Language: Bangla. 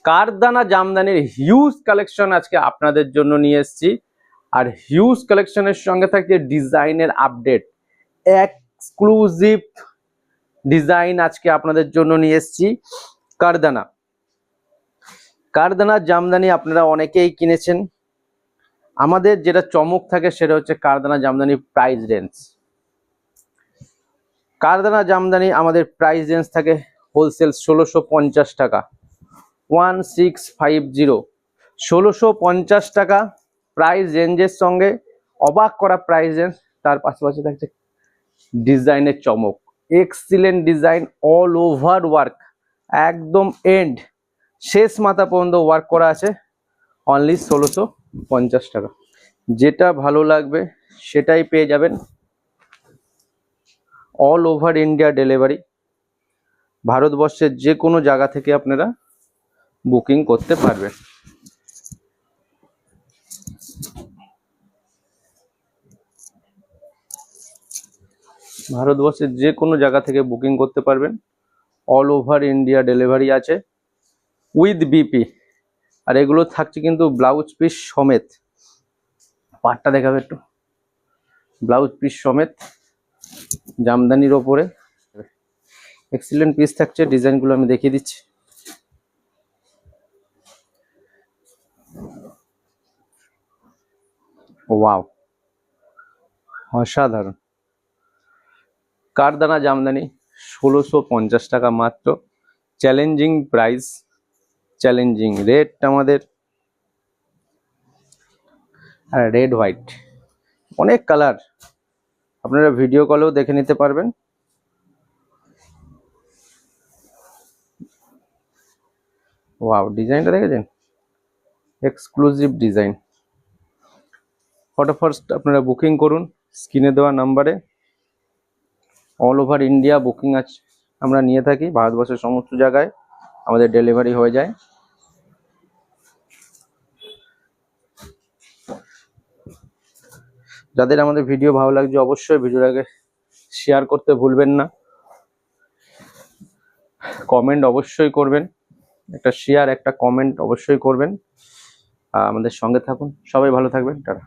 কারদানা জামদানির হিউজ কালেকশন আজকে আপনাদের জন্য নিয়ে এসেছি। আর হিউজ কালেকশনের সঙ্গে থাকছে ডিজাইনের আপডেট, এক্সক্লুসিভ ডিজাইন আজকে আপনাদের জন্য নিয়ে এসেছি। কারদানা জামদানি আপনারা অনেকেই কিনেছেন। আমাদের যেটা চমক থাকে সেটা হচ্ছে কারদানা জামদানি প্রাইস রেঞ্জ। কারদানা জামদানি আমাদের প্রাইস রেঞ্জ থাকে হোলসেল 1650 টাকা, 1650, 1650 টাকা প্রাইস রেঞ্জের সঙ্গে অবাক করা প্রাইস রেঞ্জ। তার পাশাপাশি থাকছে ডিজাইনের চমক, excellent design, all over work, একদম এন্ড শেষ মাথা পর্যন্ত ওয়ার্ক করা আছে। অনলি 1650 টাকা। যেটা ভালো লাগবে সেটাই পেয়ে যাবেন। অল ওভার ইন্ডিয়া ডেলিভারি, ভারতবর্ষের যে কোনো জায়গা থেকে আপনারা বুকিং করতে পারবেন। ভারতবর্ষের যে কোনো জায়গা থেকে বুকিং করতে পারবেন। অল ওভার ইন্ডিয়া ডেলিভারি আছে উইথ বিপি। আর এগুলো থাকছে কিন্তু ব্লাউজ পিস সমেত। পাটটা দেখাবে একটু, ব্লাউজ পিস সমেত জামদানির ওপরে এক্সিলেন্ট পিস থাকছে। ডিজাইনগুলো আমি দেখিয়ে দিচ্ছি। ওয়াও, অসাধারণ। কারদানা জামদানি 1650 টাকা মাত্র। চ্যালেঞ্জিং প্রাইস, চ্যালেঞ্জিং রেট আমাদের। আর রেড হোয়াইট, অনেক কালার, আপনারা ভিডিও কলেও দেখে নিতে পারবেন। ওয়াও, ডিজাইনটা দেখেছেন, এক্সক্লুসিভ ডিজাইন। ফটোফট আপনারা বুকিং করুন স্ক্রিনে দেওয়া নাম্বারে। অল ওভার ইন্ডিয়া বুকিং আছে, আমরা নিয়ে থাকি। ভারতবর্ষের সমস্ত জায়গায় আমাদের ডেলিভারি হয়ে যায়। যাদের আমাদের ভিডিও ভালো লাগছে অবশ্যই ভিডিওটাকে শেয়ার করতে ভুলবেন না। কমেন্ট অবশ্যই করবেন, একটা শেয়ার একটা কমেন্ট অবশ্যই করবেন। আমাদের সঙ্গে থাকুন। সবাই ভালো থাকবেন। টাটা।